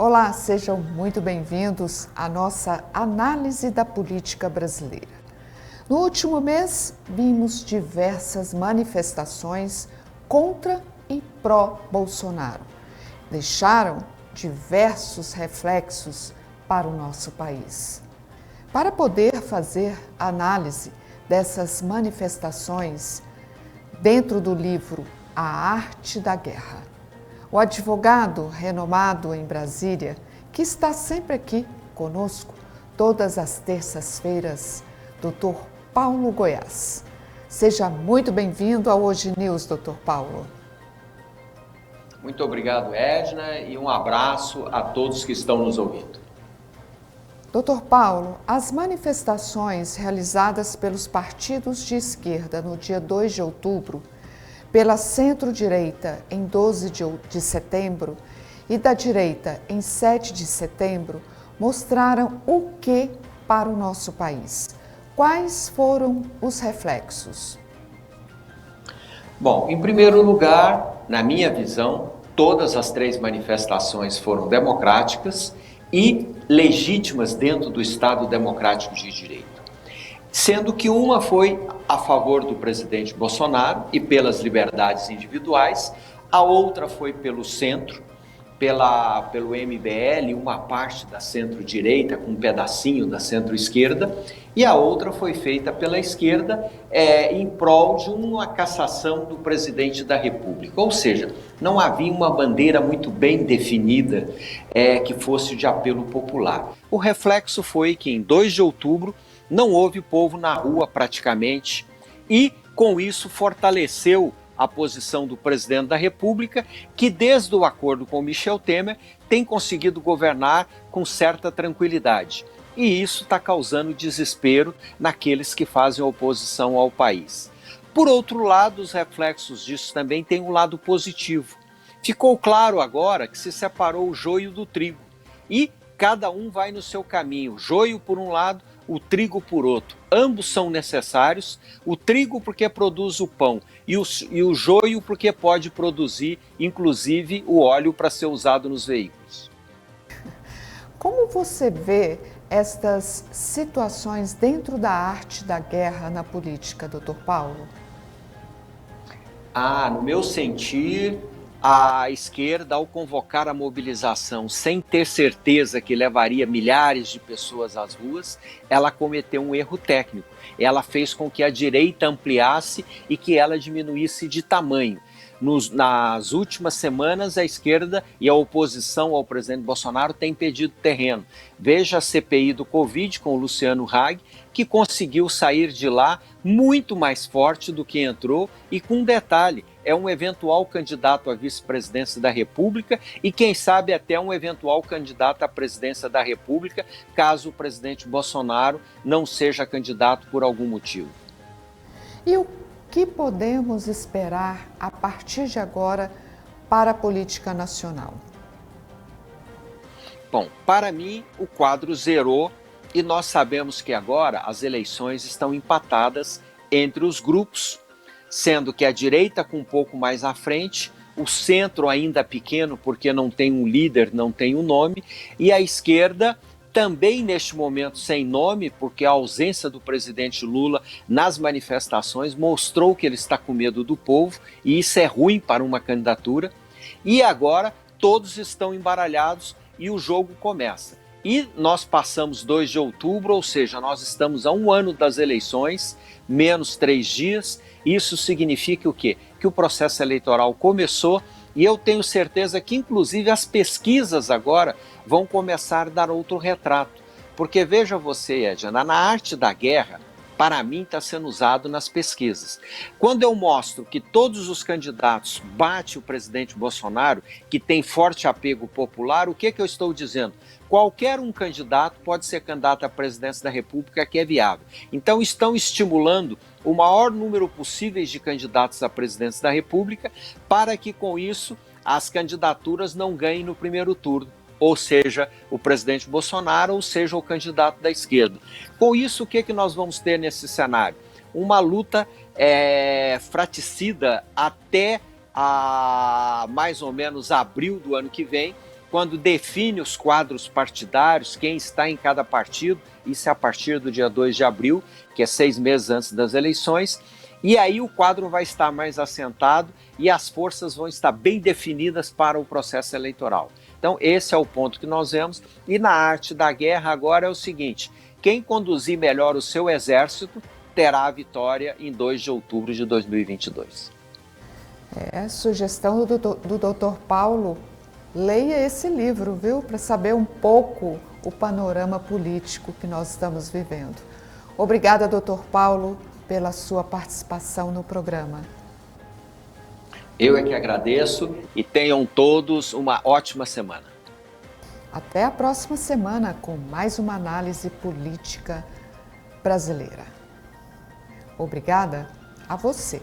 Olá, sejam muito bem-vindos à nossa análise da política brasileira. No último mês, vimos diversas manifestações contra e pró-Bolsonaro. Deixaram diversos reflexos para o nosso país. Para poder fazer análise dessas manifestações dentro do livro A Arte da Guerra, o advogado renomado em Brasília, que está sempre aqui conosco, todas as terças-feiras, Dr. Paulo Goiás. Seja muito bem-vindo ao Hoje News, Dr. Paulo. Muito obrigado, Edna, e um abraço a todos que estão nos ouvindo. Dr. Paulo, as manifestações realizadas pelos partidos de esquerda no dia 2 de outubro, pela centro-direita em 12 de setembro e da direita em 7 de setembro, mostraram o que para o nosso país? Quais foram os reflexos? Bom, em primeiro lugar, na minha visão, todas as três manifestações foram democráticas e legítimas dentro do Estado democrático de direito. Sendo que uma foi a favor do presidente Bolsonaro e pelas liberdades individuais, a outra foi pelo centro, pelo MBL, uma parte da centro-direita com um pedacinho da centro-esquerda, e a outra foi feita pela esquerda em prol de uma cassação do presidente da República. Ou seja, não havia uma bandeira muito bem definida que fosse de apelo popular. O reflexo foi que em 2 de outubro não houve povo na rua praticamente e, com isso, fortaleceu a posição do presidente da República, que desde o acordo com Michel Temer tem conseguido governar com certa tranquilidade. E isso está causando desespero naqueles que fazem oposição ao país. Por outro lado, os reflexos disso também têm um lado positivo. Ficou claro agora que se separou o joio do trigo e cada um vai no seu caminho, joio por um lado, o trigo por outro. Ambos são necessários, o trigo porque produz o pão e o joio porque pode produzir, inclusive, o óleo para ser usado nos veículos. Como você vê estas situações dentro da arte da guerra na política, Dr. Paulo? No meu sentir, a esquerda, ao convocar a mobilização sem ter certeza que levaria milhares de pessoas às ruas, ela cometeu um erro técnico. Ela fez com que a direita ampliasse e que ela diminuísse de tamanho. Nas últimas semanas, a esquerda e a oposição ao presidente Bolsonaro têm pedido terreno. Veja a CPI do Covid com o Luciano Hang, que conseguiu sair de lá muito mais forte do que entrou e com um detalhe, é um eventual candidato à vice-presidência da República e quem sabe até um eventual candidato à presidência da República, caso o presidente Bolsonaro não seja candidato por algum motivo. E o que podemos esperar a partir de agora para a política nacional? Bom, para mim o quadro zerou e nós sabemos que agora as eleições estão empatadas entre os grupos, sendo que a direita com um pouco mais à frente, o centro ainda pequeno porque não tem um líder, não tem um nome, e a esquerda também neste momento sem nome, porque a ausência do presidente Lula nas manifestações mostrou que ele está com medo do povo, e isso é ruim para uma candidatura, e agora todos estão embaralhados e o jogo começa. E nós passamos 2 de outubro, ou seja, nós estamos a 1 ano das eleições, menos 3 dias. Isso significa o quê? Que o processo eleitoral começou e eu tenho certeza que, inclusive, as pesquisas agora vão começar a dar outro retrato. Porque veja você, Edna, na arte da guerra, para mim está sendo usado nas pesquisas. Quando eu mostro que todos os candidatos batem o presidente Bolsonaro, que tem forte apego popular, o que eu estou dizendo? Qualquer um candidato pode ser candidato à presidência da República que é viável. Então estão estimulando o maior número possível de candidatos à presidência da República para que com isso as candidaturas não ganhem no primeiro turno. Ou seja, o presidente Bolsonaro, ou seja, o candidato da esquerda. Com isso, o que nós vamos ter nesse cenário? Uma luta fraticida até mais ou menos abril do ano que vem, quando define os quadros partidários, quem está em cada partido, isso é a partir do dia 2 de abril, que é 6 meses antes das eleições, e aí o quadro vai estar mais assentado e as forças vão estar bem definidas para o processo eleitoral. Então esse é o ponto que nós vemos, e na arte da guerra agora é o seguinte: quem conduzir melhor o seu exército terá a vitória em 2 de outubro de 2022. Sugestão do Dr. Paulo, leia esse livro, viu? Para saber um pouco o panorama político que nós estamos vivendo. Obrigada, Dr. Paulo, pela sua participação no programa. Eu é que agradeço e tenham todos uma ótima semana. Até a próxima semana com mais uma análise política brasileira. Obrigada a você.